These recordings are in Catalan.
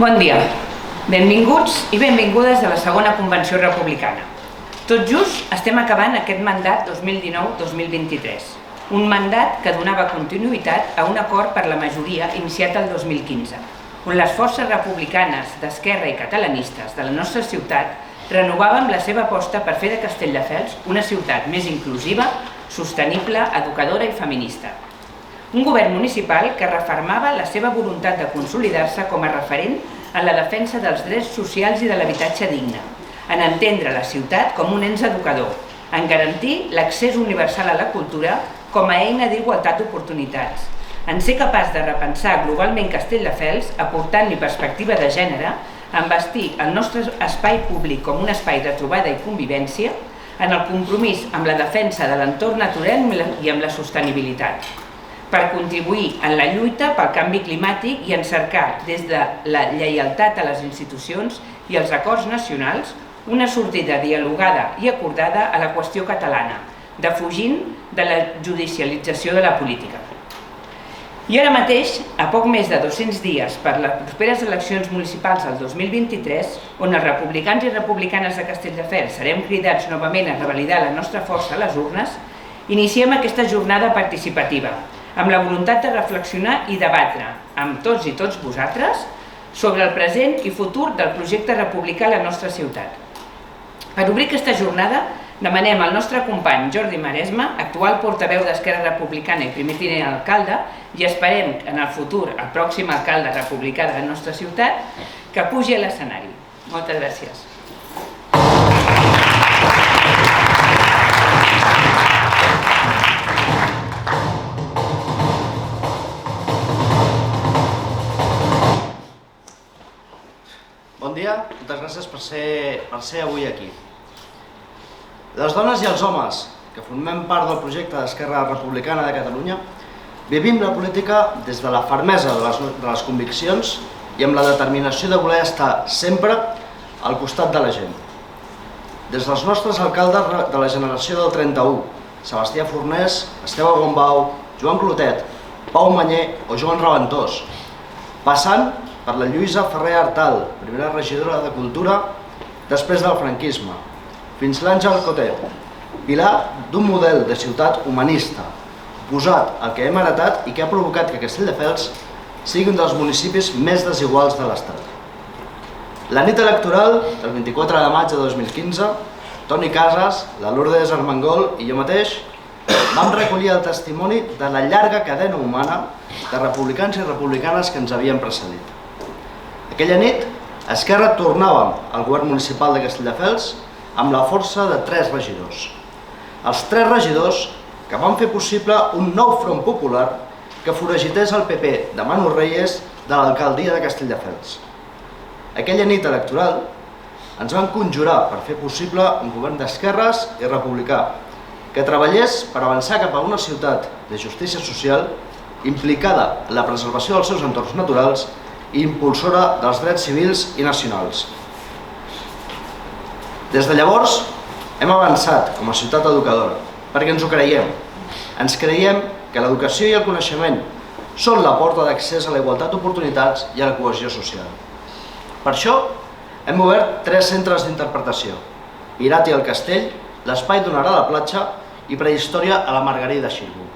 Bon dia. Benvinguts i benvingudes a la segona Convenció Republicana. Tot just estem acabant aquest mandat 2019-2023, un mandat que donava continuïtat a un acord per la majoria iniciat el 2015, on les forces republicanes, d'esquerra i catalanistes de la nostra ciutat renovàvem la seva aposta per fer de Castelldefels una ciutat més inclusiva, sostenible, educadora i feminista. Un govern municipal que refermava la seva voluntat de consolidar-se com a referent en la defensa dels drets socials i de l'habitatge digne, en entendre la ciutat com un ens educador, en garantir l'accés universal a la cultura com a eina d'igualtat d'oportunitats, en ser capaç de repensar globalment Castelldefels aportant-hi perspectiva de gènere, en vestir el nostre espai públic com un espai de trobada i convivència, en el compromís amb la defensa de l'entorn natural i amb la sostenibilitat, per contribuir en la lluita pel canvi climàtic i en cercar, des de la lleialtat a les institucions i els acords nacionals, una sortida dialogada i acordada a la qüestió catalana, defugint de la judicialització de la política. I ara mateix, a poc més de 200 dies per les properes eleccions municipals del 2023, on els republicans i republicanes de Castelldefels serem cridats novament a revalidar la nostra força a les urnes, iniciem aquesta jornada participativa, amb la voluntat de reflexionar i debatre amb tots i tots vosaltres sobre el present i futur del projecte republicà a la nostra ciutat. Per obrir aquesta jornada, demanem al nostre company Jordi Maresma, actual portaveu d'Esquerra Republicana i primer tinent alcalde, i esperem en el futur el pròxim alcalde republicà de la nostra ciutat, que pugi a l'escenari. Moltes gràcies. Bon dia, moltes gràcies per ser avui aquí. Les dones i els homes que formem part del projecte d'Esquerra Republicana de Catalunya vivim la política des de la fermesa de les conviccions i amb la determinació de voler estar sempre al costat de la gent. Des dels nostres alcaldes de la generació del 31, Sebastià Fornés, Esteve Gombau, Joan Clotet, Pau Manyer o Joan Raventós, passant per la Lluïsa Ferrer Artal, primera regidora de Cultura després del franquisme, fins l'Àngel Cotet, pilar d'un model de ciutat humanista, oposat al que hem heretat i que ha provocat que Castelldefels sigui un dels municipis més desiguals de l'Estat. La nit electoral del 24 de maig de 2015, Toni Casas, la Lourdes Armengol i jo mateix vam recollir el testimoni de la llarga cadena humana de republicans i republicanes que ens havien precedit. Aquella nit, Esquerra tornàvem al govern municipal de Castelldefels amb la força de 3 regidors. Els 3 regidors que van fer possible un nou front popular que foragités el PP de Manu Reyes de l'alcaldia de Castelldefels. Aquella nit electoral ens van conjurar per fer possible un govern d'esquerres i republicà que treballés per avançar cap a una ciutat de justícia social implicada en la preservació dels seus entorns naturals i impulsora dels drets civils i nacionals. Des de llavors hem avançat com a ciutat educadora perquè ens ho creiem. Ens creiem que l'educació i el coneixement són la porta d'accés a la igualtat d'oportunitats i a la cohesió social. Per això hem obert 3 centres d'interpretació: Pirati al Castell, l'Espai Donarà a la Platja i Prehistòria a la Margarida Xirgu.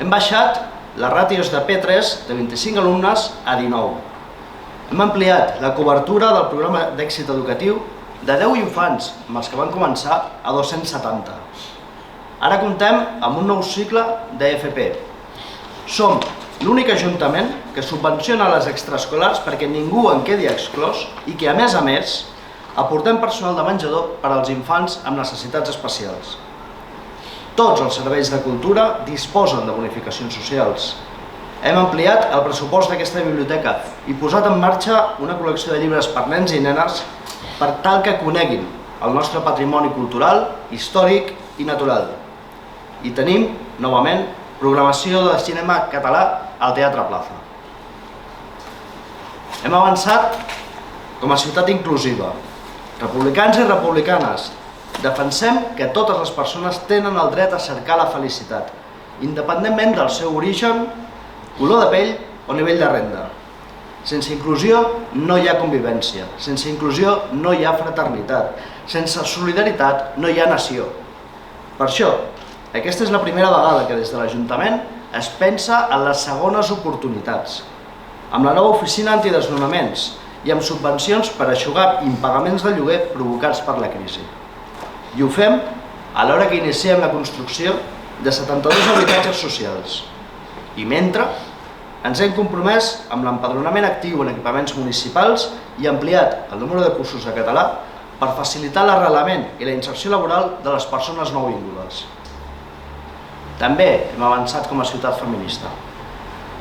Hem baixat les ràtios de P3 de 25 alumnes a 19. Hem ampliat la cobertura del programa d'èxit educatiu de 10 infants, amb els que van començar, a 270. Ara comptem amb un nou cicle d'EFP. Som l'únic ajuntament que subvenciona les extraescolars perquè ningú en quedi exclòs i que, a més, aportem personal de menjador per als infants amb necessitats especials. Tots els serveis de cultura disposen de bonificacions socials. Hem ampliat el pressupost d'aquesta biblioteca i posat en marxa una col·lecció de llibres per nens i nenes per tal que coneguin el nostre patrimoni cultural, històric i natural. I tenim, novament, programació de cinema català al Teatre Plaza. Hem avançat com a ciutat inclusiva. Republicans i republicanes, defensem que totes les persones tenen el dret a cercar la felicitat, independentment del seu origen, color de pell o nivell de renda. Sense inclusió no hi ha convivència, sense inclusió no hi ha fraternitat, sense solidaritat no hi ha nació. Per això, aquesta és la primera vegada que des de l'Ajuntament es pensa en les segones oportunitats, amb la nova oficina antidesnonaments i amb subvencions per eixugar impagaments de lloguer provocats per la crisi. I ho fem alhora que iniciem la construcció de 72 habitatges socials. I mentre ens hem compromès amb l'empadronament actiu en equipaments municipals i ampliat el número de cursos de català per facilitar l'arrelament i la inserció laboral de les persones nouvingudes. També hem avançat com a ciutat feminista.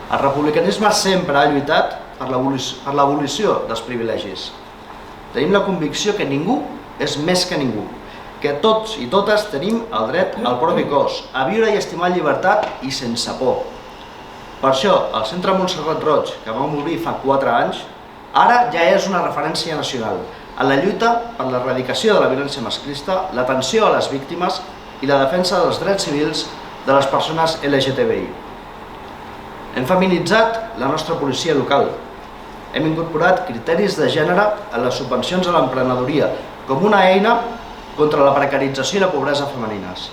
El republicanisme sempre ha lluitat per l'abolició dels privilegis. Tenim la convicció que ningú és més que ningú, que tots i totes tenim el dret al propi cos, a viure i estimar en llibertat i sense por. Per això, el Centre Montserrat Roig, que vam obrir fa 4 anys, ara ja és una referència nacional en la lluita per l'erradicació de la violència masclista, l'atenció a les víctimes i la defensa dels drets civils de les persones LGTBI. Hem feminitzat la nostra policia local. Hem incorporat criteris de gènere en les subvencions a l'emprenedoria com una eina contra la precarització i la pobresa femenines.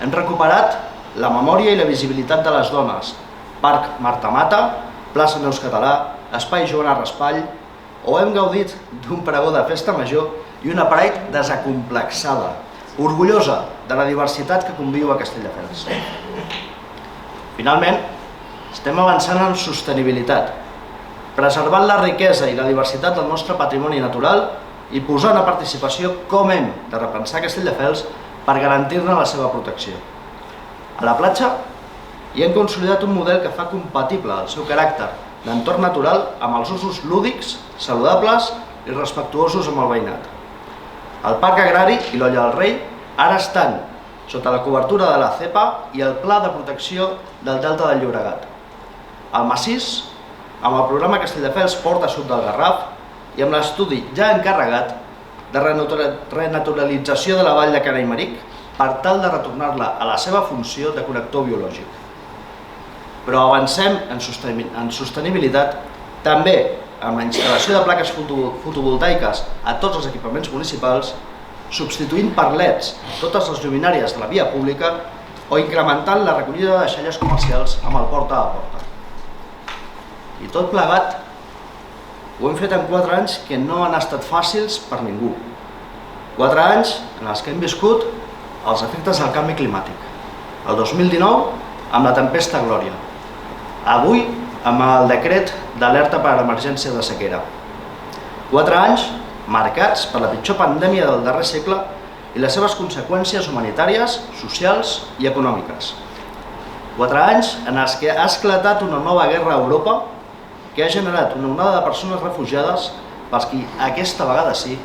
Hem recuperat la memòria i la visibilitat de les dones, Parc Marta Mata, plaça Neus Català, Espai Joana Raspall, o hem gaudit d'un pregó de festa major i una paret desacomplexada, orgullosa de la diversitat que conviu a Castelldefels. Finalment, estem avançant en sostenibilitat, preservant la riquesa i la diversitat del nostre patrimoni natural i posant a participació com hem de repensar Castelldefels per garantir-ne la seva protecció. A la platja hi hem consolidat un model que fa compatible el seu caràcter d'entorn natural amb els usos lúdics, saludables i respectuosos amb el veïnat. El Parc Agrari i l'Olla del Rei ara estan sota la cobertura de la CEPA i el Pla de Protecció del Delta del Llobregat. El massís, amb el programa Castelldefels Porta Sud del Garraf i amb l'estudi ja encarregat de renaturalització de la vall de Cana i Maric per tal de retornar-la a la seva funció de connector biològic. Però avancem en sostenibilitat també amb la instal·lació de plaques fotovoltaiques a tots els equipaments municipals, substituint per LEDs totes les lluminàries de la via pública o incrementant la recollida de deixalles comercials amb el porta a porta. I tot plegat ho hem fet en 4 anys que no han estat fàcils per ningú. 4 anys en els que hem viscut els efectes del canvi climàtic. El 2019 amb la tempesta Glòria. Avui amb el decret d'alerta per a emergència de sequera. 4 anys marcats per la pitjor pandèmia del darrer segle i les seves conseqüències humanitàries, socials i econòmiques. 4 anys en els que ha esclatat una nova guerra a Europa que ha generat una onada de persones refugiades pels qui, aquesta vegada sí,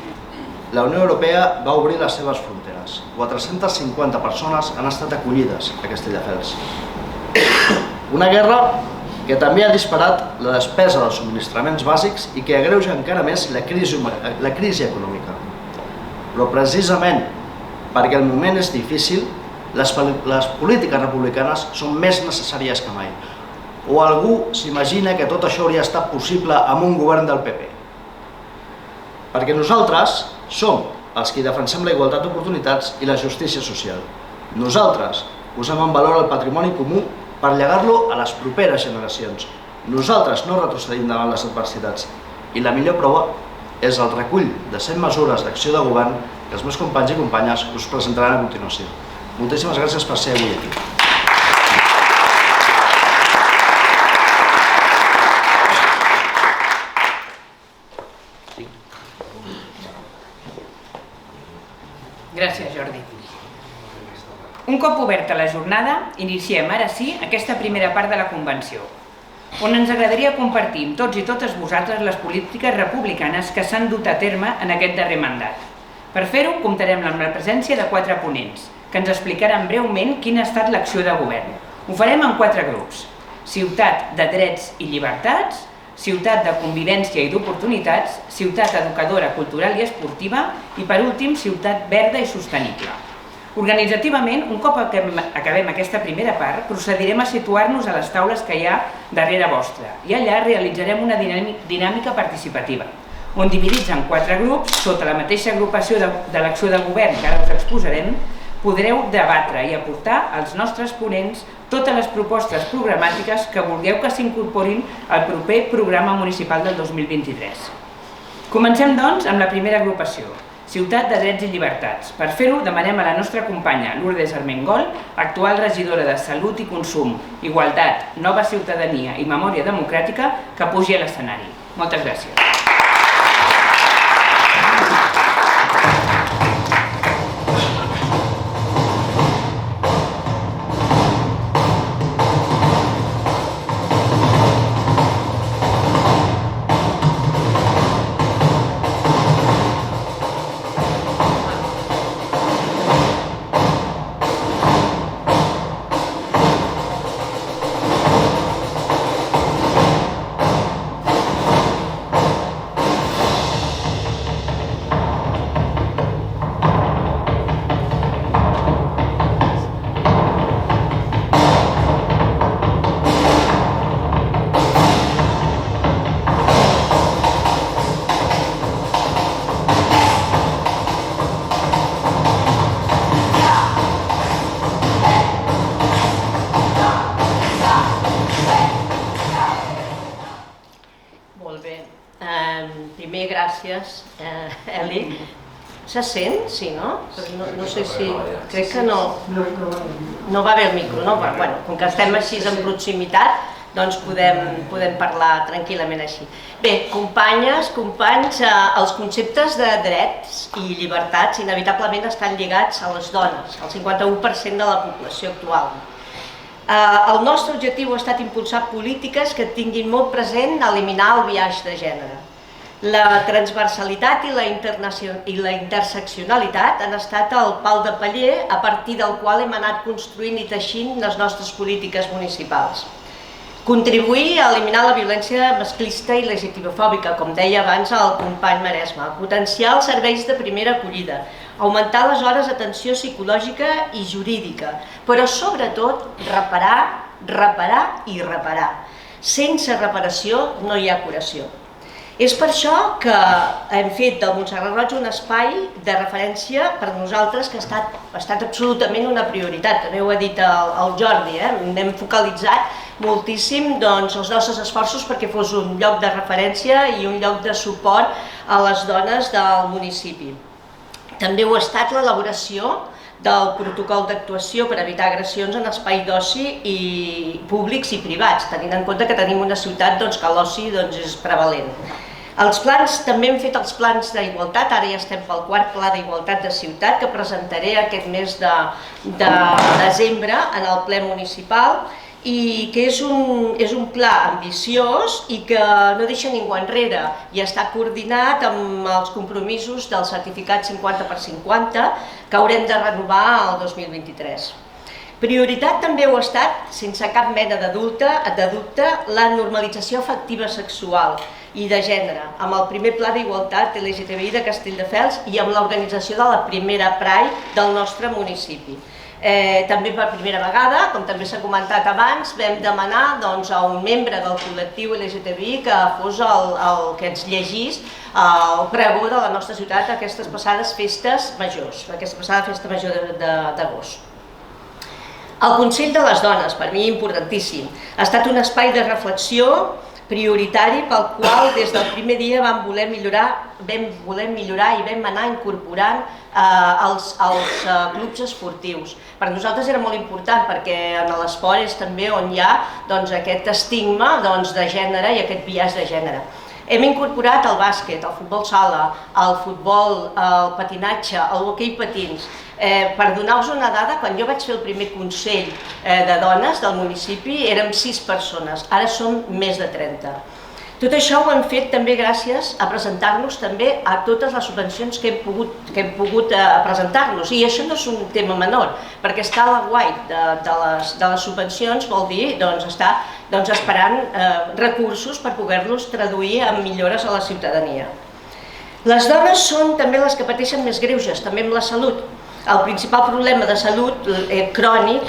la Unió Europea va obrir les seves fronteres. 450 persones han estat acollides a Castelldefels. Una guerra que també ha disparat la despesa dels subministraments bàsics i que agreuja encara més la crisi econòmica. Però precisament perquè el moment és difícil, les polítiques republicanes són més necessàries que mai. O algú s'imagina que tot això hauria estat possible amb un govern del PP. Perquè nosaltres som els que defensem la igualtat d'oportunitats i la justícia social. Nosaltres posem en valor el patrimoni comú per llegar-lo a les properes generacions. Nosaltres no retrocedim davant les adversitats. I la millor prova és el recull de 100 mesures d'acció de govern que els meus companys i companyes us presentaran a continuació. Moltíssimes gràcies per ser avui aquí. Gràcies, Jordi. Un cop oberta la jornada, iniciem ara sí aquesta primera part de la convenció, on ens agradaria compartir amb tots i totes vosaltres les polítiques republicanes que s'han dut a terme en aquest darrer mandat. Per fer-ho, comptarem amb la presència de 4 ponents, que ens explicaran breument quina ha estat l'acció de govern. Ho farem en 4 grups: ciutat de drets i llibertats, ciutat de convivència i d'oportunitats, ciutat educadora, cultural i esportiva i, per últim, ciutat verda i sostenible. Organitzativament, un cop acabem aquesta primera part, procedirem a situar-nos a les taules que hi ha darrere vostra i allà realitzarem una dinàmica participativa, on dividits en 4 grups, sota la mateixa agrupació de l'acció de govern que ara us exposarem, podreu debatre i aportar als nostres ponents totes les propostes programàtiques que vulgueu que s'incorporin al proper programa municipal del 2023. Comencem, doncs, amb la primera agrupació, Ciutat de Drets i Llibertats. Per fer-ho, demanem a la nostra companya Lourdes Armengol, actual regidora de Salut i Consum, Igualtat, Nova Ciutadania i Memòria Democràtica, que pugi a l'escenari. Moltes gràcies. Gràcies, Eli. Se sent? Sí, no? No sé si... Crec que no... No va bé el micro, no? Bueno, com que estem així en proximitat, doncs podem parlar tranquil·lament així. Bé, companyes, companys, els conceptes de drets i llibertats inevitablement estan lligats a les dones, al 51% de la població actual. El nostre objectiu ha estat impulsar polítiques que tinguin molt present eliminar el biaix de gènere. La transversalitat i la interseccionalitat han estat el pal de paller a partir del qual hem anat construint i teixint les nostres polítiques municipals. Contribuir a eliminar la violència masclista i legitimofòbica, com deia abans el company Maresma, potenciar els serveis de primera acollida, augmentar les hores d'atenció psicològica i jurídica, però sobretot reparar i reparar. Sense reparació no hi ha curació. És per això que hem fet del Montserrat Roig un espai de referència per nosaltres que ha estat absolutament una prioritat. També ho ha dit el Jordi, hem focalitzat moltíssim els nostres esforços perquè fos un lloc de referència i un lloc de suport a les dones del municipi. També ho ha estat l'elaboració del protocol d'actuació per evitar agressions en espais d'oci públics i privats, tenint en compte que tenim una ciutat que l'oci és prevalent. Els plans, també hem fet els plans d'igualtat, ara ja estem pel 4 pla d'igualtat de ciutat que presentaré aquest mes de desembre en el ple municipal i que és un pla ambiciós i que no deixa ningú enrere i està coordinat amb els compromisos del certificat 50x50 que haurem de renovar el 2023. Prioritat també ho ha estat, sense cap mena de dubte, la normalització afectiva sexual i de gènere, amb el primer pla d'igualtat LGTBI de Castelldefels i amb l'organització de la primera Pride del nostre municipi. També per primera vegada, com també s'ha comentat abans, vam demanar a un membre del col·lectiu LGTBI que fos el que ens llegís el pregó de la nostra ciutat a aquestes passades festes majors, aquesta passada festa major d'agost. El Consell de les Dones, per mi importantíssim, ha estat un espai de reflexió prioritari pel qual des del primer dia vam voler millorar i vam anar incorporant els clubs esportius. Per nosaltres era molt important perquè en l'esport és també on hi ha aquest estigma de gènere i aquest biaix de gènere. Hem incorporat el bàsquet, el futbol sala, el futbol, el patinatge, el hoquei patins. Per donar-vos una dada, quan jo vaig fer el primer consell de dones del municipi érem 6 persones, ara som més de 30. Tot això ho hem fet també gràcies a presentar-nos també a totes les subvencions que hem pogut presentar-nos. I això no és un tema menor, perquè estar a l'aguait de les subvencions vol dir estar esperant recursos per poder-los traduir en millores a la ciutadania. Les dones són també les que pateixen més greuges, també amb la salut. El principal problema de salut crònic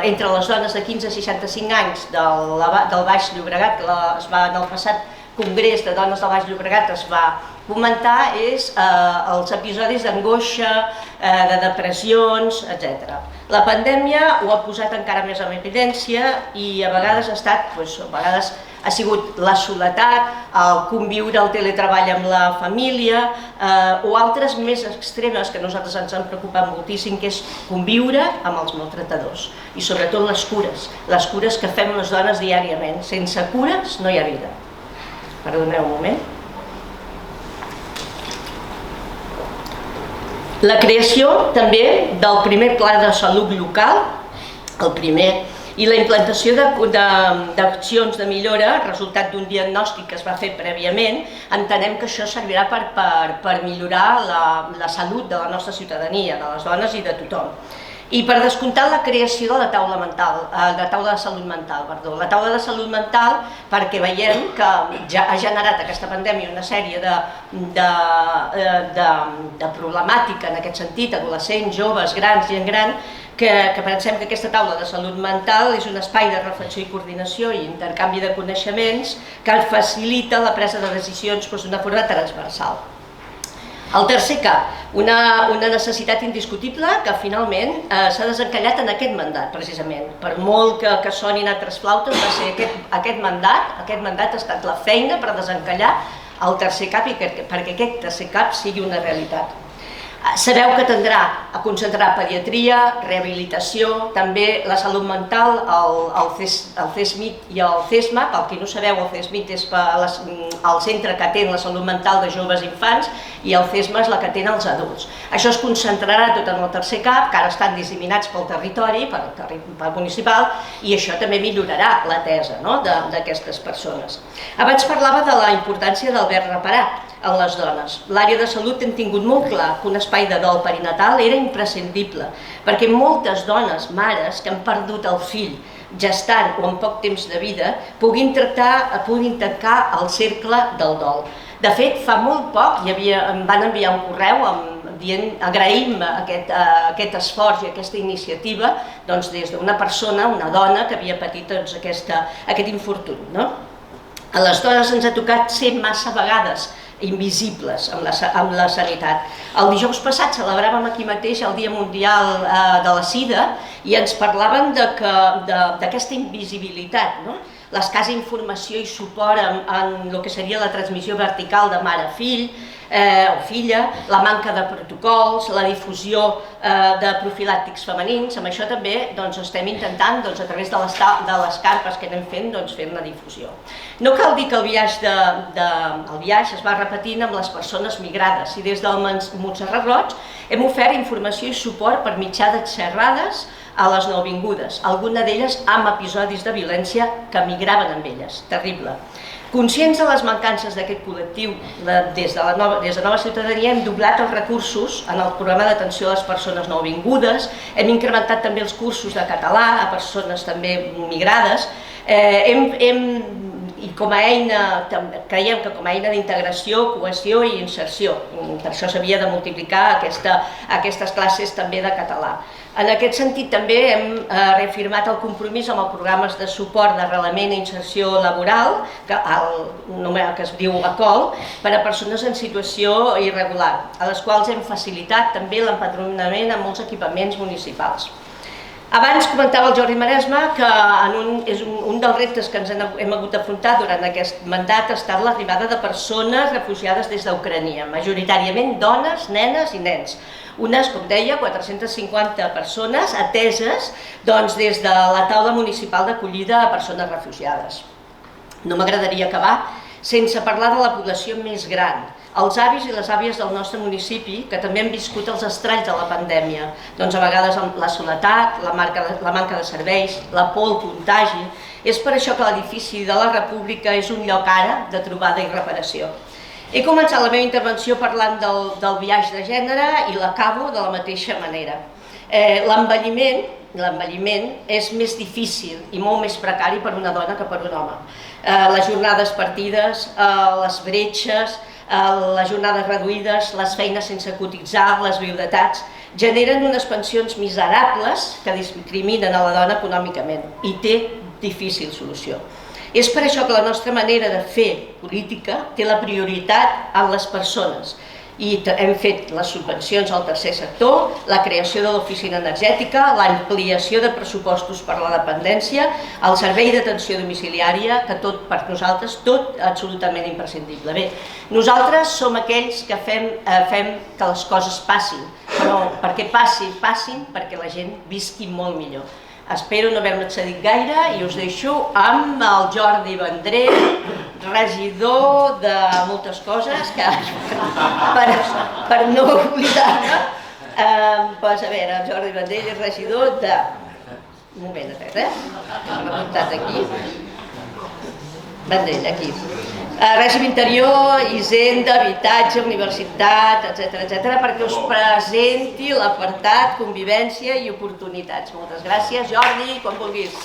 entre les dones de 15 a 65 anys del Baix Llobregat, que en el passat Congrés de Dones del Baix Llobregat es va comentar, és els episodis d'angoixa, de depressions, etc. La pandèmia ho ha posat encara més en evidència i a vegades ha sigut la soledat, el conviure, el teletreball amb la família o altres més extremes que a nosaltres ens han preocupat moltíssim, que és conviure amb els maltratadors i sobretot les cures que fem les dones diàriament. Sense cures no hi ha vida. Perdoneu un moment. La creació també del primer pla de salut local, el primer, i la implantació d'accions de millora, resultat d'un diagnòstic que es va fer prèviament, entenem que això servirà per millorar la salut de la nostra ciutadania, de les dones i de tothom. I per descomptat la creació de la taula de salut mental. La taula de salut mental perquè veiem que ja ha generat aquesta pandèmia una sèrie de problemàtica en aquest sentit, adolescents, joves, grans, gent gran, que pensem que aquesta taula de salut mental és un espai de reflexió i coordinació i intercanvi de coneixements que facilita la presa de decisions d'una forma transversal. El tercer cap, una necessitat indiscutible que finalment s'ha desencallat en aquest mandat, precisament. Per molt que sonin altres flautes, va ser aquest mandat ha estat la feina per desencallar el tercer cap i perquè aquest tercer cap sigui una realitat. Sabeu que tindrà a concentrar pediatria, rehabilitació, també la salut mental, el CESMIT i el CESMA. Pel que no sabeu, el CESMIT és el centre que atén la salut mental de joves i infants i el CESMA és la que atén els adults. Això es concentrarà tot en el tercer cap, que ara estan disseminats pel territori, pel municipal, i això també millorarà l'atesa d'aquestes persones. Abans parlava de la importància del verb reparat en les dones. L'àrea de salut hem tingut molt clar que un espai de dol perinatal era imprescindible, perquè moltes dones, mares, que han perdut el fill gestant o amb poc temps de vida, puguin tancar el cercle del dol. De fet, fa molt poc em van enviar un correu dient agraïm aquest esforç i aquesta iniciativa des d'una persona, una dona, que havia patit aquest infortuni. A les dones ens ha tocat ser massa vegades invisibles amb la sanitat. El dijous passat celebràvem aquí mateix el Dia Mundial de la Sida i ens parlaven d'aquesta invisibilitat, l'escassa informació i suport en el que seria la transmissió vertical de mare a fill o filla, la manca de protocols, la difusió de profilàctics femenins. Amb això també estem intentant, a través de les carpes que anem fent, fer una difusió. No cal dir que el biaix es va repetint amb les persones migrades i des del Montserrat Roig hem ofert informació i suport per mitjà de xerrades a les nouvingudes, alguna d'elles amb episodis de violència que migraven amb elles. Terrible. Conscients de les mancances d'aquest col·lectiu, des de Nova Ciutadania hem doblat els recursos en el programa d'atenció a les persones nouvingudes, hem incrementat també els cursos de català a persones també migrades, i creiem que com a eina d'integració, cohesió i inserció. Per això s'havia de multiplicar aquestes classes també de català. En aquest sentit també hem reafirmat el compromís amb els programes de suport d'arrelament i inserció laboral, que es diu ACOL, per a persones en situació irregular, a les quals hem facilitat també l'empadronament en molts equipaments municipals. Abans comentava el Jordi Maresma que un dels reptes que ens hem hagut d'afrontar durant aquest mandat ha estat l'arribada de persones refugiades des d'Ucrània, majoritàriament dones, nenes i nens. Unes, com deia, 450 persones ateses des de la taula municipal d'acollida a persones refugiades. No m'agradaria acabar sense parlar de la població més gran, els avis i les àvies del nostre municipi, que també han viscut els estralls de la pandèmia, a vegades amb la soledat, la manca de serveis, la por al contagi. És per això que l'edifici de la República és un lloc ara de trobada i reparació. He començat la meva intervenció parlant del biaix de gènere i l'acabo de la mateixa manera. L'envelliment és més difícil i molt més precari per una dona que per un home. Les jornades partides, les bretxes, les jornades reduïdes, les feines sense cotitzar, les viudetats. generen unes pensions miserables que discriminen a la dona econòmicament i té difícil solució. És per això que la nostra manera de fer política té la prioritat en les persones i hem fet les subvencions al tercer sector, la creació de l'oficina energètica, l'ampliació de pressupostos per a la dependència, el servei d'atenció domiciliària, que tot per nosaltres, tot absolutament imprescindible. Bé, nosaltres som aquells que fem que les coses passin, però perquè passin perquè la gent visqui molt millor. Espero no haver-me excedit gaire i us deixo amb el Jordi Vendrell, regidor de moltes coses, que per no oblidar-me, doncs a veure, el Jordi Vendrell és regidor de... Un moment, m'he apuntat aquí. Vendrell, aquí. Règim interior, hisenda, habitatge, universitat, etc., perquè us presenti l'apartat convivència i oportunitats. Moltes gràcies, Jordi, quan vulguis.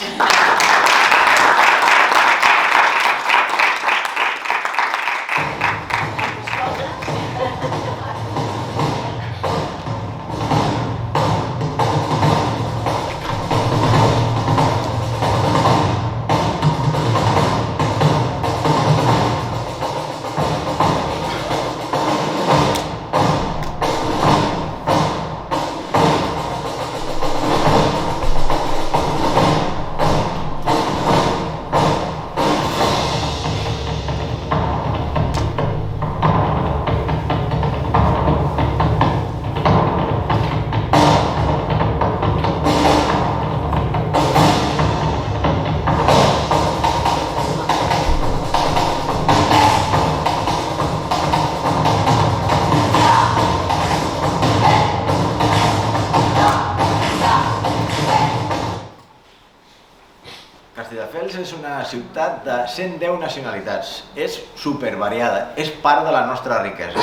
Castelldefels és una ciutat de 110 nacionalitats, és supervariada, és part de la nostra riquesa.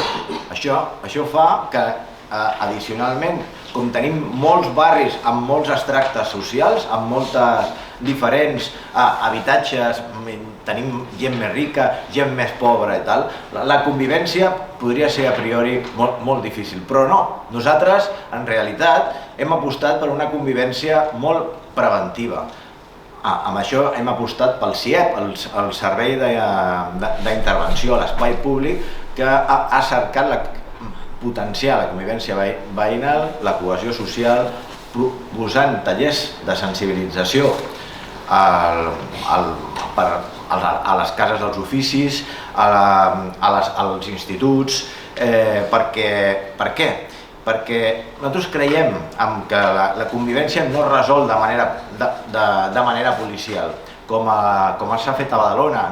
Això fa que, addicionalment, com tenim molts barris amb molts extractes socials, amb moltes diferents habitatges, tenim gent més rica, gent més pobra i tal, la convivència podria ser a priori molt difícil, però no. Nosaltres, en realitat, hem apostat per una convivència molt preventiva. Amb això hem apostat pel CIEP, el Servei d'Intervenció a l'Espai Públic, que ha cercat potenciar la convivència veïnal, la cohesió social, posant tallers de sensibilització a les cases dels oficis, als instituts. Per què? Perquè nosaltres creiem que la convivència no es resol de manera policial, com s'ha fet a Badalona,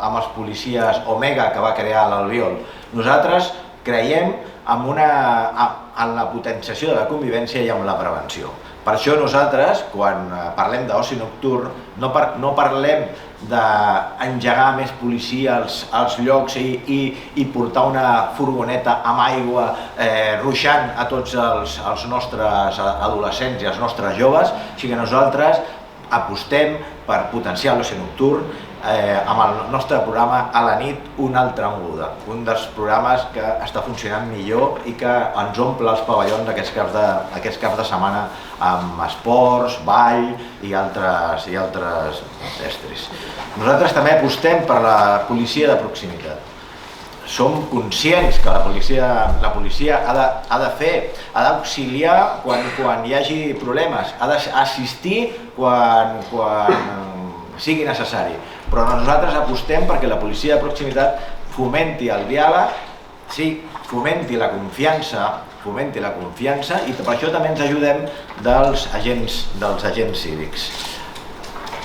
amb els policies Omega que va crear l'Albiol. Nosaltres creiem en la potenciació de la convivència i en la prevenció. Per això nosaltres, quan parlem d'oci nocturn, no parlem d'engegar més policia als llocs i portar una furgoneta amb aigua ruixant a tots els nostres adolescents i els nostres joves, sinó que nosaltres apostem per potenciar l'oci nocturn amb el nostre programa A la nit, una altra anguda, un dels programes que està funcionant millor i que ens omple els pavellons aquests caps de setmana amb esports, ball i altres estris. Nosaltres també apostem per la policia de proximitat. Som conscients que la policia ha d'auxiliar quan hi hagi problemes, ha d'assistir quan sigui necessari. Però nosaltres apostem perquè la policia de proximitat fomenti el diàleg, fomenti la confiança i per això també ens ajudem dels agents cívics.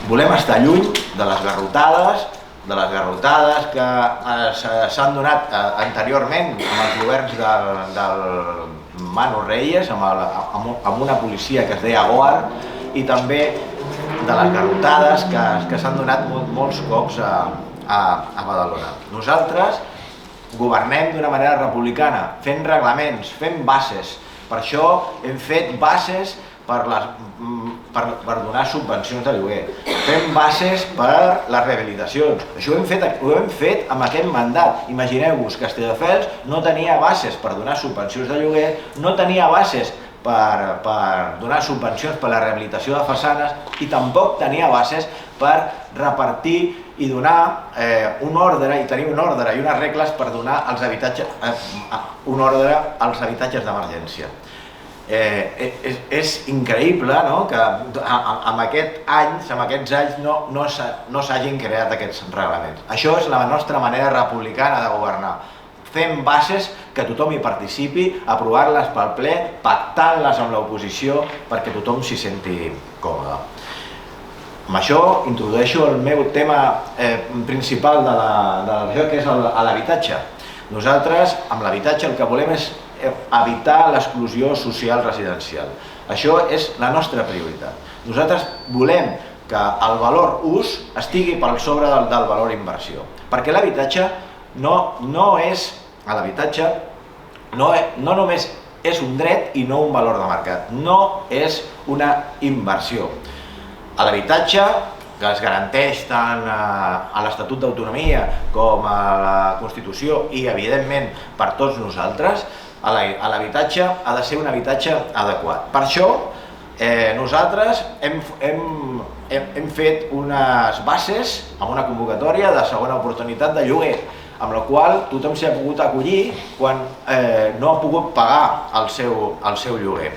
Volem estar lluny de les garrotades que s'han donat anteriorment amb els governs del Manu Reyes, amb una policia que es deia GOAR, i també de les garrotades que s'han donat molts cops a Badalona. Nosaltres governem d'una manera republicana, fent reglaments, fent bases. Per això hem fet bases per donar subvencions de lloguer, fem bases per les rehabilitacions. Això ho hem fet amb aquest mandat. Imagineu-vos que Castelldefels no tenia bases per donar subvencions de lloguer, no tenia bases per donar subvencions per a la rehabilitació de façanes i tampoc tenia bases per repartir i donar un ordre i tenir un ordre i unes regles per donar un ordre als habitatges d'emergència. És increïble que en aquests anys no s'hagin creat aquests reglaments. Això és la nostra manera republicana de governar. Fem bases que tothom hi participi, aprovar-les pel ple, pactant-les amb l'oposició perquè tothom s'hi senti còmode. Amb això introdueixo el meu tema principal de la regió, que és l'habitatge. Nosaltres, amb l'habitatge, el que volem és evitar l'exclusió social residencial. Això és la nostra prioritat. Nosaltres volem que el valor ús estigui per sobre del valor inversió, perquè l'habitatge no només és un dret i no un valor de mercat, no és una inversió. L'habitatge, que es garanteix tant a l'Estatut d'Autonomia com a la Constitució i, evidentment, per tots nosaltres, l'habitatge ha de ser un habitatge adequat. Per això, nosaltres hem fet unes bases amb una convocatòria de segona oportunitat de lloguer, amb la qual tothom s'hi ha pogut acollir quan no ha pogut pagar el seu lloguer.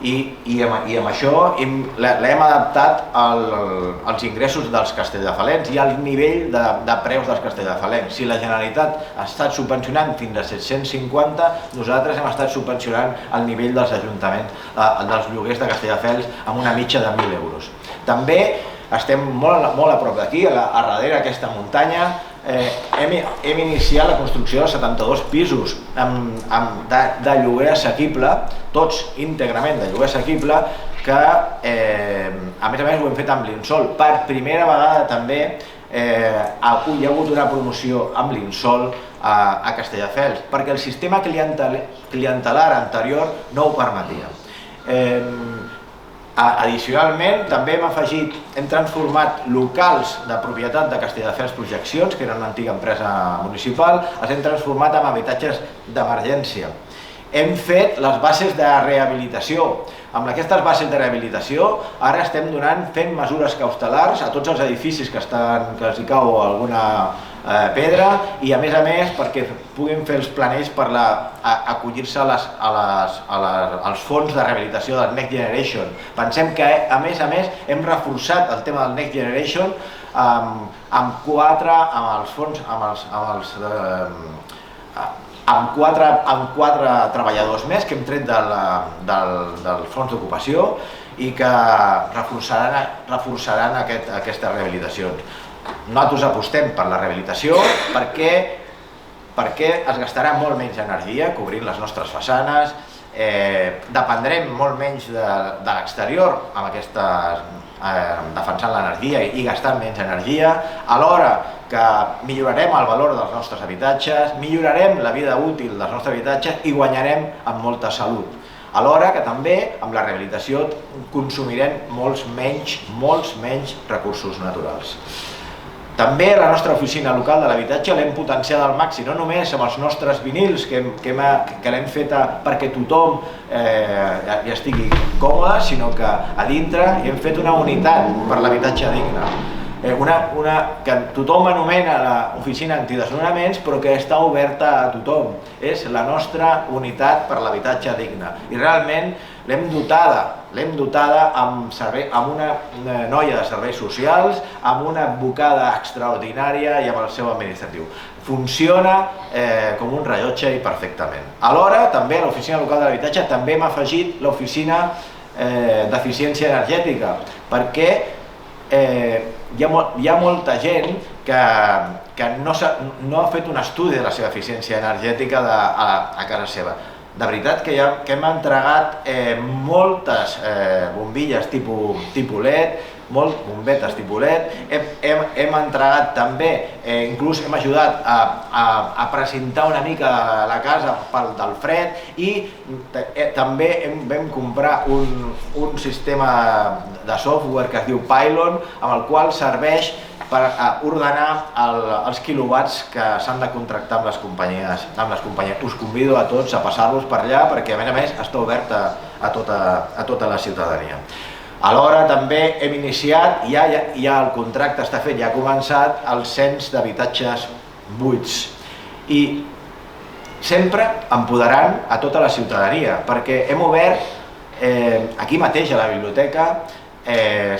I amb això l'hem adaptat als ingressos dels castelldefels i al nivell de preus dels castelldefels. Si la Generalitat ha estat subvencionant fins a 750, nosaltres hem estat subvencionant el nivell dels ajuntaments, dels lloguers de Castelldefels, amb una mitja de 1.000 euros. També estem molt a prop d'aquí, a darrere d'aquesta muntanya, hem iniciat la construcció de 72 pisos de lloguer assequible, tots íntegrament de lloguer assequible, que a més ho hem fet amb l'Insol. Per primera vegada també hi ha hagut una promoció amb l'Insol a Castelldefels, perquè el sistema clientelar anterior no ho permetia. Addicionalment, també hem transformat locals de propietat de Castelldefels Projeccions, que era una antiga empresa municipal, els hem transformat en habitatges d'emergència. Hem fet les bases de rehabilitació. Amb aquestes bases de rehabilitació ara estem fent mesures cautelars a tots els edificis que els hi cau alguna pedra i a més perquè puguin fer els planells per acollir-se als fons de rehabilitació del Next Generation. Pensem que a més hem reforçat el tema del Next Generation amb quatre treballadors més que hem tret del fons d'ocupació i que reforçaran aquestes rehabilitacions. Nosaltres apostem per la rehabilitació perquè es gastarà molt menys energia cobrint les nostres façanes, dependrem molt menys de l'exterior defensant l'energia i gastant menys energia, alhora que millorarem el valor dels nostres habitatges, millorarem la vida útil dels nostres habitatges i guanyarem en molta salut. Alhora que també amb la rehabilitació consumirem molts menys recursos naturals. També la nostra oficina local de l'habitatge l'hem potenciat al màxim, no només amb els nostres vinils, que l'hem feta perquè tothom hi estigui còmode, sinó que a dintre hi hem fet una unitat per l'habitatge digne. Que tothom anomena l'oficina antidesnonaments, però que està oberta a tothom. És la nostra unitat per l'habitatge digne. I realment l'hem dotada amb una noia de serveis socials, amb una advocada extraordinària i amb el seu administratiu. Funciona com un rellotge i perfectament. Alhora, també a l'oficina local de l'habitatge també hem afegit l'oficina d'eficiència energètica, perquè hi ha molta gent que no ha fet un estudi de la seva eficiència energètica a casa seva. De veritat que hem entregat moltes bombilles tipus LED, bombetes tipus LED, hem entregat també, inclús hem ajudat a precintar una mica la casa del fred i també vam comprar un sistema de software que es diu Pylon, amb el qual serveix per ordenar els quilowatts que s'han de contractar amb les companyies. Us convido a tots a passar-los per allà perquè a més està oberta a tota la ciutadania. Alhora també hem iniciat, ja el contracte està fet, ja ha començat el cens d'habitatges buits i sempre empoderant a tota la ciutadania, perquè hem obert aquí mateix a la biblioteca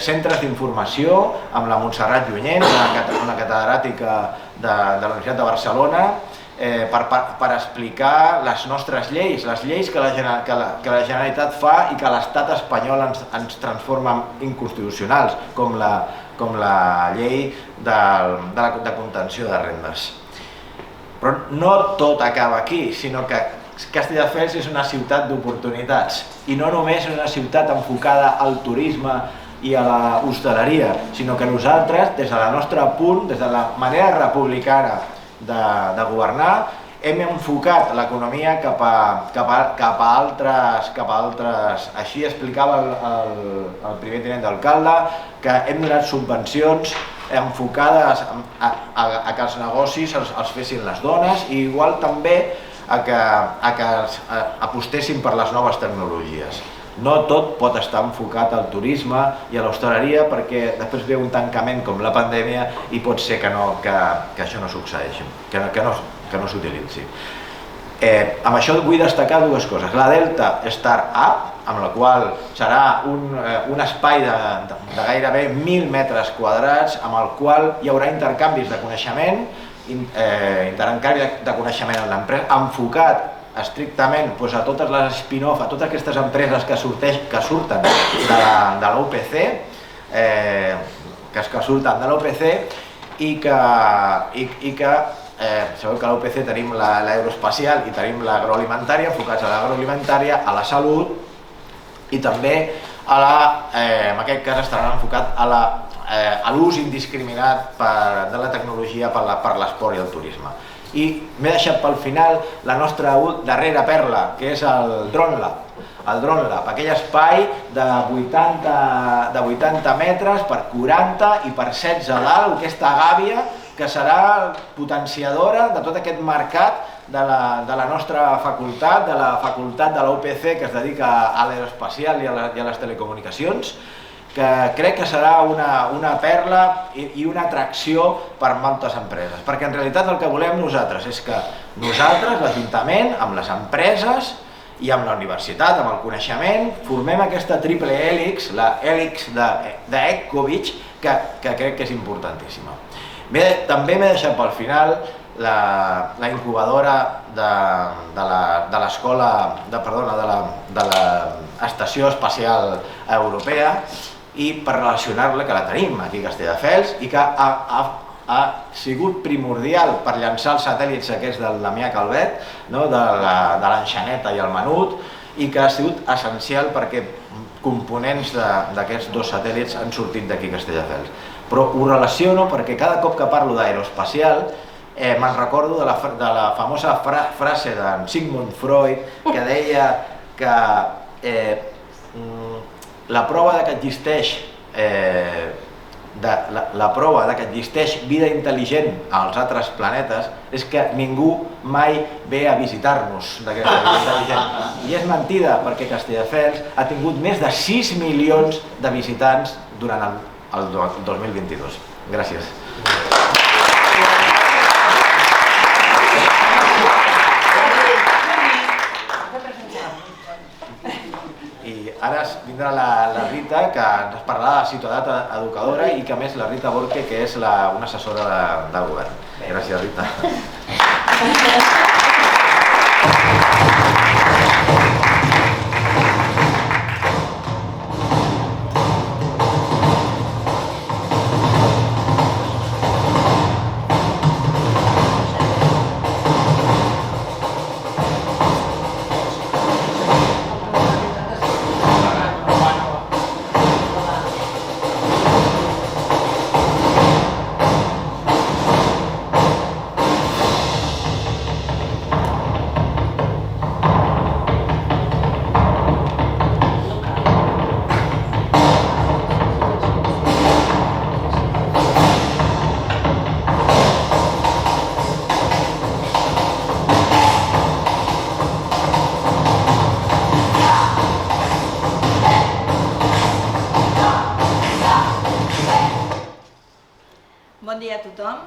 centres d'informació amb la Montserrat Llunyent, una catedràtica de la Universitat de Barcelona, per explicar les nostres lleis, les lleis que la Generalitat fa i que l'Estat espanyol ens transforma en inconstitucionals, com la llei de contenció de rendes. Però no tot acaba aquí, sinó que Castelldefels és una ciutat d'oportunitats i no només és una ciutat enfocada al turisme i a l'hostaleria, sinó que nosaltres, des del nostre punt, des de la manera republicana de governar, hem enfocat l'economia cap a altres. Així explicava el primer tinent d'alcalde que hem donat subvencions enfocades a que els negocis els fessin les dones i igual també a que apostessin per les noves tecnologies. No tot pot estar enfocat al turisme i a l'hostaleria perquè després ve un tancament com la pandèmia i pot ser que això no succeeixi, que no s'utilitzi. Amb això vull destacar dues coses. La Delta Startup, amb la qual serà un espai de gairebé 1.000 metres quadrats amb el qual hi haurà intercanvis de coneixement, amb l'empresa, enfocat estrictament a totes les spin-off, a totes aquestes empreses que surten de l'OPC, i que sabeu que a l'OPC tenim l'aeroespacial i tenim l'agroalimentària, enfocats a l'agroalimentària, a la salut i també, en aquest cas, estaran enfocats a l'ús indiscriminat de la tecnologia per l'esport i el turisme. I m'he deixat pel final la nostra darrera perla, que és el Drone Lab. El Drone Lab, aquell espai de 80 metres per 40 i per 16 a dalt, aquesta gàbia que serà potenciadora de tot aquest mercat de la nostra facultat, de la facultat de l'OPC que es dedica a l'aeroespacial i a les telecomunicacions, que crec que serà una perla i una atracció per moltes empreses. Perquè en realitat el que volem nosaltres és que nosaltres, l'Ajuntament, amb les empreses i amb la universitat, amb el coneixement, formem aquesta triple hèlix, la hèlix d'Ecovich, que crec que és importantíssima. També m'he deixat pel final la incubadora de l'escola, de l'Estació Espacial Europea, i per relacionar-la, que la tenim aquí a Castelldefels i que ha sigut primordial per llançar els satèl·lits aquests del Damià Calvet, de l'Enxaneta i el Menut, i que ha sigut essencial perquè components d'aquests dos satèl·lits han sortit d'aquí a Castelldefels. Però ho relaciono perquè cada cop que parlo d'aeroespacial me'n recordo de la famosa frase d'en Sigmund Freud que deia que la prova que existeix vida intel·ligent als altres planetes és que ningú mai ve a visitar-nos d'aquesta vida intel·ligent. I és mentida, perquè Castelldefels ha tingut més de 6 milions de visitants durant el 2022. Gràcies. Ara vindrà la Rita, que ens parlarà de ciutadania educadora i que a més la Rita Borque, que és una assessora de govern. Gràcies, Rita. dia a tothom.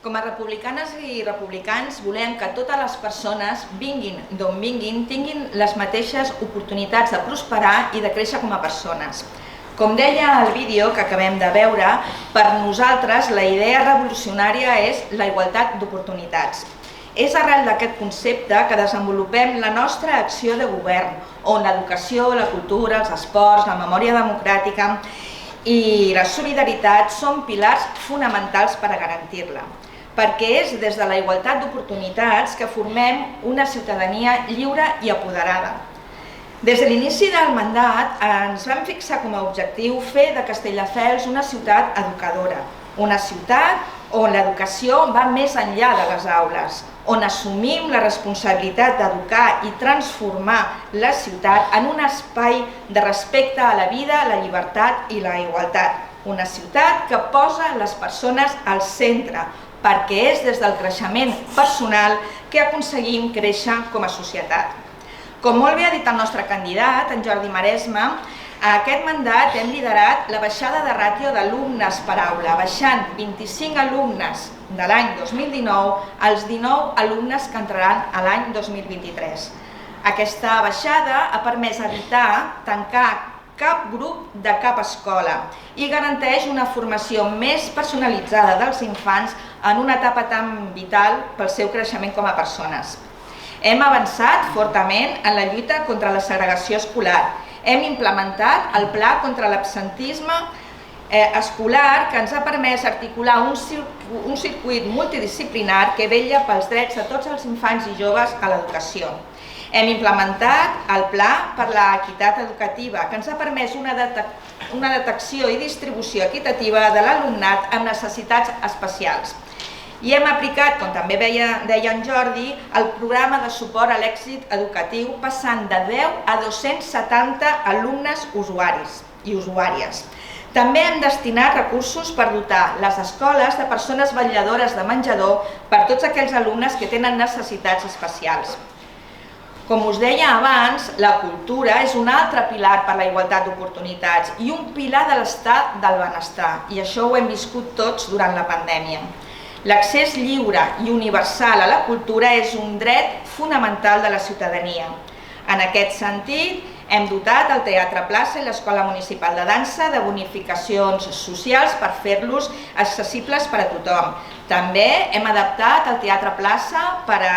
Com a republicanes i republicans volem que totes les persones, vinguin d'on vinguin, tinguin les mateixes oportunitats de prosperar i de créixer com a persones. Com deia el vídeo que acabem de veure, per nosaltres la idea revolucionària és la igualtat d'oportunitats. És arrel d'aquest concepte que desenvolupem la nostra acció de govern, on l'educació, la cultura, els esports, la memòria democràtica i la solidaritat són pilars fonamentals per a garantir-la. Perquè és des de la igualtat d'oportunitats que formem una ciutadania lliure i apoderada. Des de l'inici del mandat ens vam fixar com a objectiu fer de Castelldefels una ciutat educadora, una ciutat on l'educació va més enllà de les aules, on assumim la responsabilitat d'educar i transformar la ciutat en un espai de respecte a la vida, la llibertat i la igualtat. Una ciutat que posa les persones al centre, perquè és des del creixement personal que aconseguim créixer com a societat. Com molt bé ha dit el nostre candidat, en Jordi Maresme, a aquest mandat hem liderat la baixada de ràtio d'alumnes per aula, baixant 25 alumnes de l'any 2019 als 19 alumnes que entraran a l'any 2023. Aquesta baixada ha permès evitar tancar cap grup de cap escola i garanteix una formació més personalitzada dels infants en una etapa tan vital pel seu creixement com a persones. Hem avançat fortament en la lluita contra la segregació escolar. Hem implementat el pla contra l'absentisme escolar que ens ha permès articular un circuit multidisciplinar que vetlla pels drets de tots els infants i joves a l'educació. Hem implementat el Pla per l'Equitat Educativa, que ens ha permès una detecció i distribució equitativa de l'alumnat amb necessitats especials. I hem aplicat, com també deia en Jordi, el programa de suport a l'èxit educatiu, passant de 10 a 270 alumnes usuaris i usuàries. També hem destinat recursos per dotar les escoles de persones vetlladores de menjador per tots aquells alumnes que tenen necessitats especials. Com us deia abans, la cultura és un altre pilar per la igualtat d'oportunitats i un pilar de l'estat del benestar, i això ho hem viscut tots durant la pandèmia. L'accés lliure i universal a la cultura és un dret fonamental de la ciutadania. En aquest sentit, hem dotat el Teatre Plaça i l'Escola Municipal de Dansa de bonificacions socials per fer-los accessibles per a tothom. També hem adaptat el Teatre Plaça per a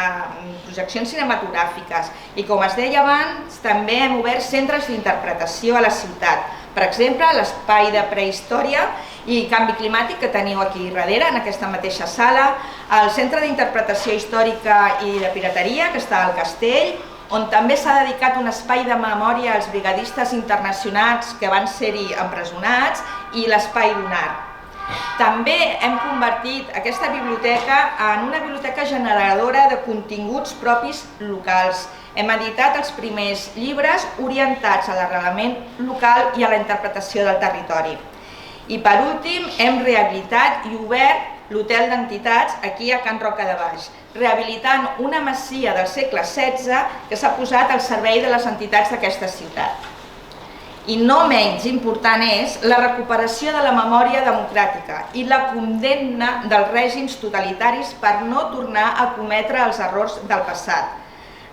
projeccions cinematogràfiques i, com es deia abans, també hem obert centres d'interpretació a la ciutat. Per exemple, l'espai de prehistòria i canvi climàtic que teniu aquí darrere, en aquesta mateixa sala, el centre d'interpretació històrica i de pirateria, que està al Castell, on també s'ha dedicat un espai de memòria als brigadistes internacionals que van ser-hi empresonats, i l'espai lunar. També hem convertit aquesta biblioteca en una biblioteca generadora de continguts propis locals. Hem editat els primers llibres orientats a l'arrelament local i a la interpretació del territori. I per últim, hem rehabilitat i obert l'Hotel d'Entitats aquí a Can Roca de Baix, rehabilitant una masia del segle XVI que s'ha posat al servei de les entitats d'aquesta ciutat. I no menys important és la recuperació de la memòria democràtica i la condemna dels règims totalitaris per no tornar a cometre els errors del passat.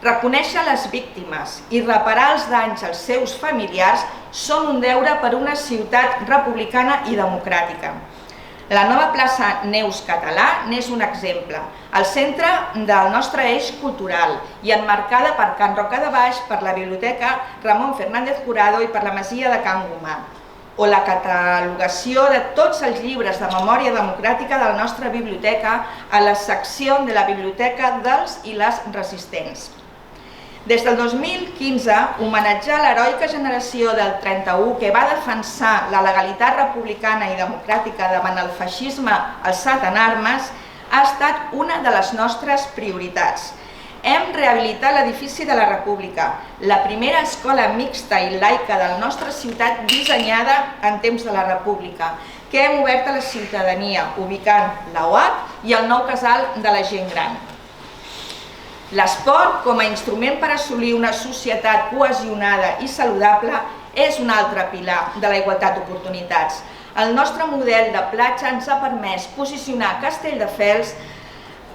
Reconèixer les víctimes i reparar els danys als seus familiars són un deure per una ciutat republicana i democràtica. La nova plaça Neus Català n'és un exemple, al centre del nostre eix cultural i emmarcada per Can Roca de Baix, per la Biblioteca Ramon Fernández Jurado i per la Masia de Can Gomà, o la catalogació de tots els llibres de memòria democràtica de la nostra biblioteca a la secció de la Biblioteca dels i les Resistents. Des del 2015, homenatjar l'heroica generació del 31 que va defensar la legalitat republicana i democràtica davant el feixisme alçat en armes ha estat una de les nostres prioritats. Hem rehabilitat l'edifici de la República, la primera escola mixta i laica de la nostra ciutat dissenyada en temps de la República, que hem obert a la ciutadania, ubicant la UAC i el nou casal de la gent gran. L'esport, com a instrument per assolir una societat cohesionada i saludable, és un altre pilar de la igualtat d'oportunitats. El nostre model de platja ens ha permès posicionar Castelldefels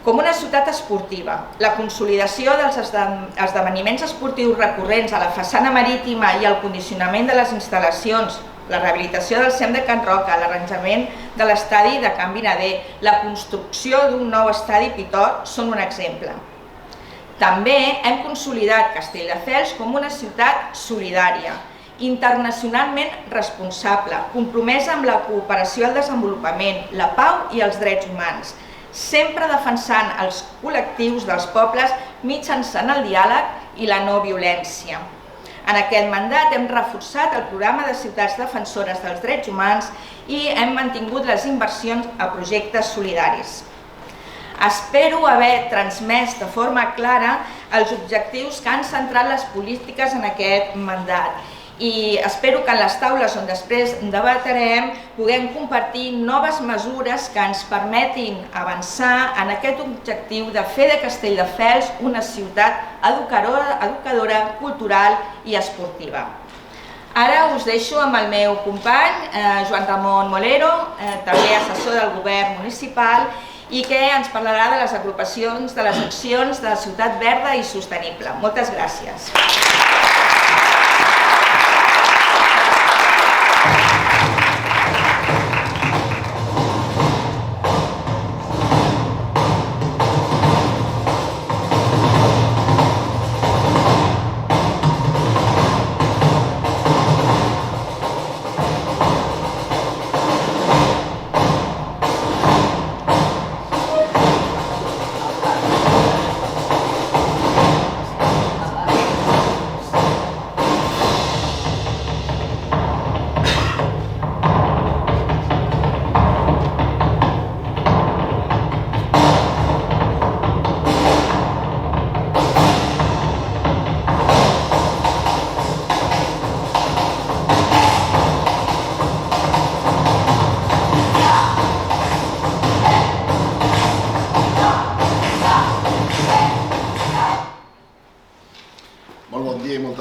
com una ciutat esportiva. La consolidació dels esdeveniments esportius recurrents a la façana marítima i el condicionament de les instal·lacions, la rehabilitació del CEM de Can Roca, l'arranjament de l'estadi de Can Vinader, la construcció d'un nou estadi Pitor són un exemple. També hem consolidat Castelldefels com una ciutat solidària, internacionalment responsable, compromesa amb la cooperació al desenvolupament, la pau i els drets humans, sempre defensant els col·lectius dels pobles mitjançant el diàleg i la no violència. En aquest mandat hem reforçat el programa de ciutats defensores dels drets humans i hem mantingut les inversions a projectes solidaris. Espero haver transmès de forma clara els objectius que han centrat les polítiques en aquest mandat i espero que en les taules on després debatrem puguem compartir noves mesures que ens permetin avançar en aquest objectiu de fer de Castelldefels una ciutat educadora, cultural i esportiva. Ara us deixo amb el meu company, Joan Ramon Molero, també assessor del govern municipal, i que ens parlarà de les agrupacions de les accions de Ciutat Verda i Sostenible. Moltes gràcies.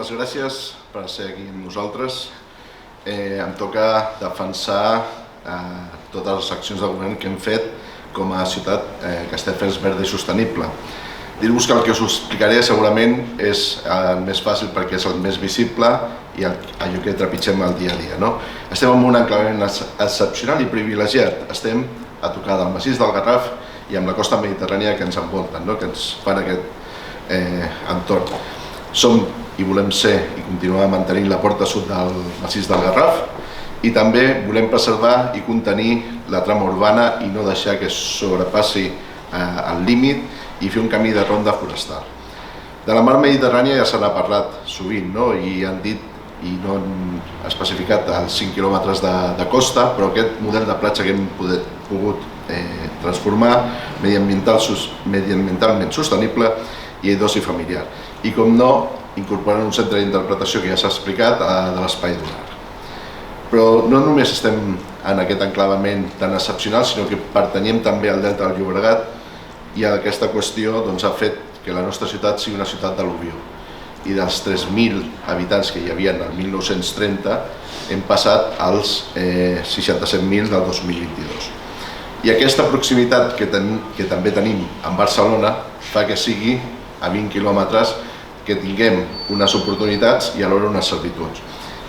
Gràcies per ser aquí amb nosaltres. Em toca defensar totes les accions de govern que hem fet com a ciutat Castelldefels verda i sostenible. Dir-vos que el que us explicaré segurament és el més fàcil perquè és el més visible i allò que trepitgem el dia a dia. Estem en un enclavament excepcional i privilegiat. Estem a tocar del massís del Garraf i amb la costa mediterrània que ens envolten, que ens fan aquest entorn. Som i volem ser i continuar mantenint la porta sud del massís del Garraf i també volem preservar i contenir la trama urbana i no deixar que sobrepassi el límit i fer un camí de ronda forestal. De la mar Mediterrània ja se n'ha parlat sovint i han dit i no han especificat els 5 quilòmetres de costa, però aquest model de platja que hem pogut transformar mediambientalment sostenible i aidós i familiar. I com no, incorporant un centre d'interpretació que ja s'ha explicat de l'Espai Dunar. Però no només estem en aquest enclavament tan excepcional, sinó que pertanyem també al Delta del Llobregat i aquesta qüestió ha fet que la nostra ciutat sigui una ciutat d'al·luvió. I dels 3.000 habitants que hi havia el 1930 hem passat als 67.000 del 2022. I aquesta proximitat que també tenim amb Barcelona fa que sigui a 20 quilòmetres que tinguem unes oportunitats i alhora unes servituds.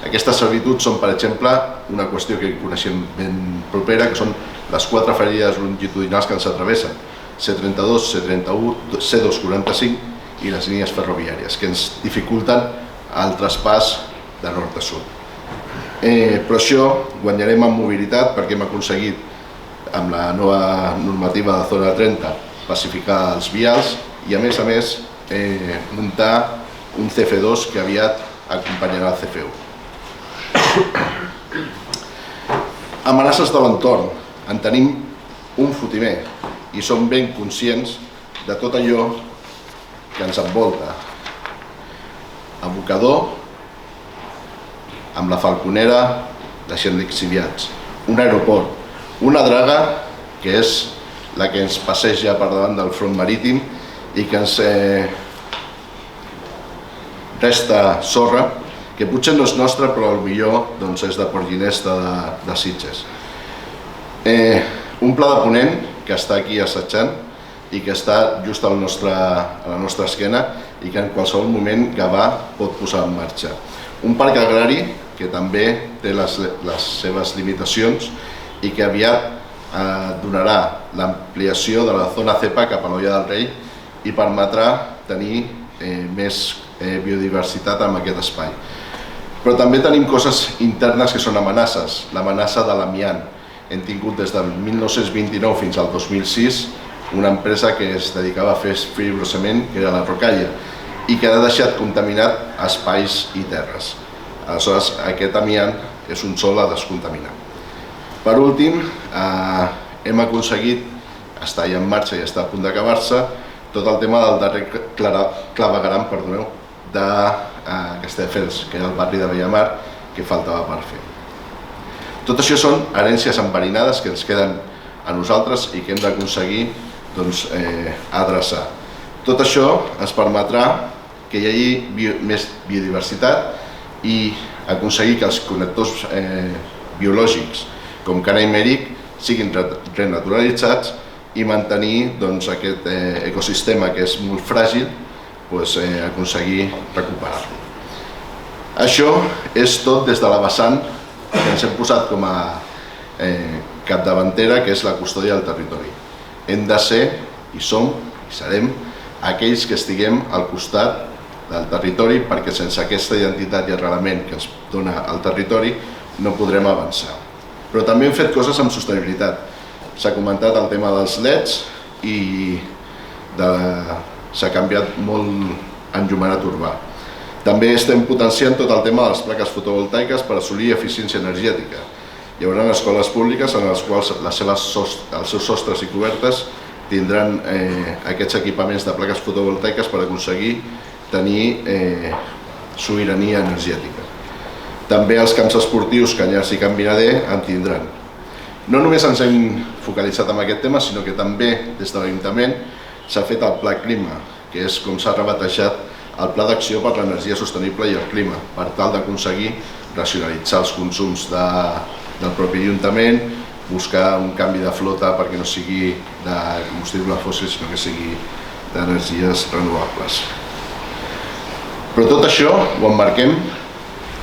Aquestes servituds són, per exemple, una qüestió que coneixem ben propera, que són les 4 ferides longitudinals que ens atravessen, C32, C31, C245 i les línies ferroviàries, que ens dificulten el traspàs de nord a sud. Però això guanyarem en mobilitat perquè hem aconseguit, amb la nova normativa de Zona 30, pacificar els vials i, a més, muntar un CF2 que aviat acompanyarà el CF1. Amenaces de l'entorn. En tenim un fotimer i som ben conscients de tot allò que ens envolta. Abocador, amb la Falconera, deixant lixiviats. Un aeroport, una draga que és la que ens passeja per davant del front marítim i que ens resta sorra que potser no és nostre, però potser és de Portginès de Sitges. Un pla de ponent que està aquí assajant i que està just a la nostra esquena i que en qualsevol moment Gavà pot posar en marxa. Un parc agrari que també té les seves limitacions i que aviat donarà l'ampliació de la zona CEPA cap a l'Olla del Rei i permetrà tenir més biodiversitat en aquest espai. Però també tenim coses internes que són amenaces, l'amenaça de l'amiant. Hem tingut des del 1929 fins al 2006 una empresa que es dedicava a fer fibrocement, que era la Rocalla, i que ha deixat contaminat espais i terres. Aleshores, aquest amiant és un sòl a descontaminar. Per últim, hem aconseguit, està ja en marxa i està a punt d'acabar-se, tot el tema del darrer clavegueram, de Castelldefels, que era el barri de Bellamar, que faltava per fer. Tot això són herències enverinades que ens queden a nosaltres i que hem d'aconseguir adreçar. Tot això ens permetrà que hi hagi més biodiversitat i aconseguir que els connectors biològics com Cana i Mèric siguin renaturalitzats i mantenir aquest ecosistema que és molt fràgil, aconseguir recuperar-lo. Això és tot des de la vessant que ens hem posat com a capdavantera, que és la custòdia del territori. Hem de ser, i som, i serem, aquells que estiguem al costat del territori, perquè sense aquesta identitat i arrelament que ens dona el territori no podrem avançar. Però també hem fet coses amb sostenibilitat. S'ha comentat el tema dels LEDs i s'ha canviat molt enllumenat urbà. També estem potenciant tot el tema de les plaques fotovoltaiques per assolir eficiència energètica. Hi haurà escoles públiques en les quals els seus sostres i cobertes tindran aquests equipaments de plaques fotovoltaiques per aconseguir tenir sobirania energètica. També els camps esportius Canyars i Can Vinader en tindran. No només ens hem focalitzat en aquest tema, sinó que també des de l'Ajuntament s'ha fet el Pla Clima, que és com s'ha rebatejat el Pla d'Acció per l'Energia Sostenible i el Clima, per tal d'aconseguir racionalitzar els consums del propi Ajuntament, buscar un canvi de flota perquè no sigui de combustible fòssil, sinó que sigui d'energies renovables. Però tot això ho emmarquem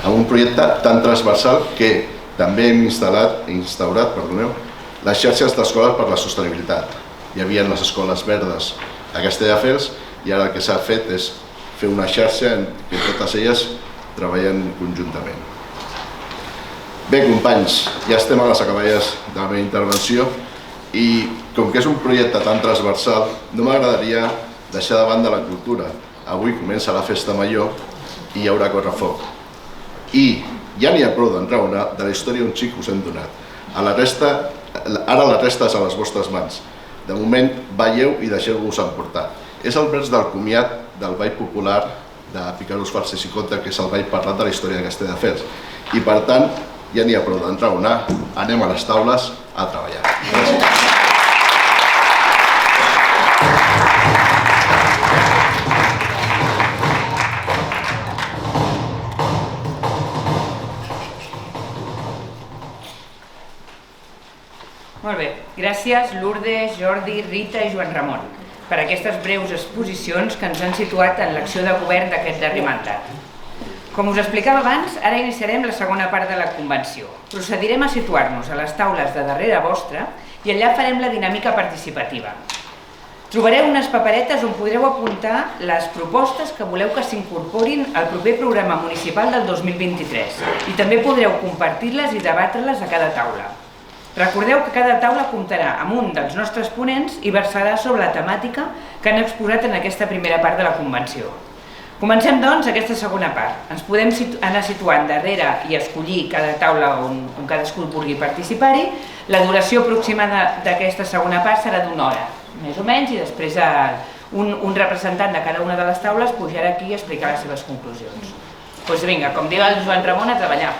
en un projecte tan transversal que també hem instaurat les xarxes d'escoles per la sostenibilitat. Hi havia les escoles verdes a Castelldefels i ara el que s'ha fet és fer una xarxa en què totes elles treballen conjuntament. Bé, companys, ja estem a les acaballes de la meva intervenció i com que és un projecte tan transversal, no m'agradaria deixar de banda la cultura. Avui comença la festa major i hi haurà correfoc. I ja n'hi ha prou d'enraonar de la història un xic us hem donat. Ara la resta és a les vostres mans. De moment, balleu i deixeu-vos emportar. És el vers del comiat del ball popular de Picaros, Farses i Contes, que és el ball parlat de la història de Castelldefels. I per tant, ja n'hi ha prou d'enraonar, anem a les taules a treballar. Gràcies. Molt bé, gràcies Lourdes, Jordi, Rita i Joan Ramon per aquestes breus exposicions que ens han situat en l'acció de govern d'aquest darrer mandat. Com us explicava abans, ara iniciarem la segona part de la convenció. Procedirem a situar-nos a les taules de darrere vostra i allà farem la dinàmica participativa. Trobareu unes paperetes on podreu apuntar les propostes que voleu que s'incorporin al proper programa municipal del 2023 i també podreu compartir-les i debatre-les a cada taula. Recordeu que cada taula comptarà amb un dels nostres ponents i versarà sobre la temàtica que han exposat en aquesta primera part de la convenció. Comencem, doncs, aquesta segona part. Ens podem anar situant darrere i escollir cada taula on cadascú vulgui participar-hi. La duració aproximada d'aquesta segona part serà d'una hora, més o menys, i després un representant de cada una de les taules pujarà aquí a explicar les seves conclusions. Doncs vinga, com diu el Joan Ramon, a treballar.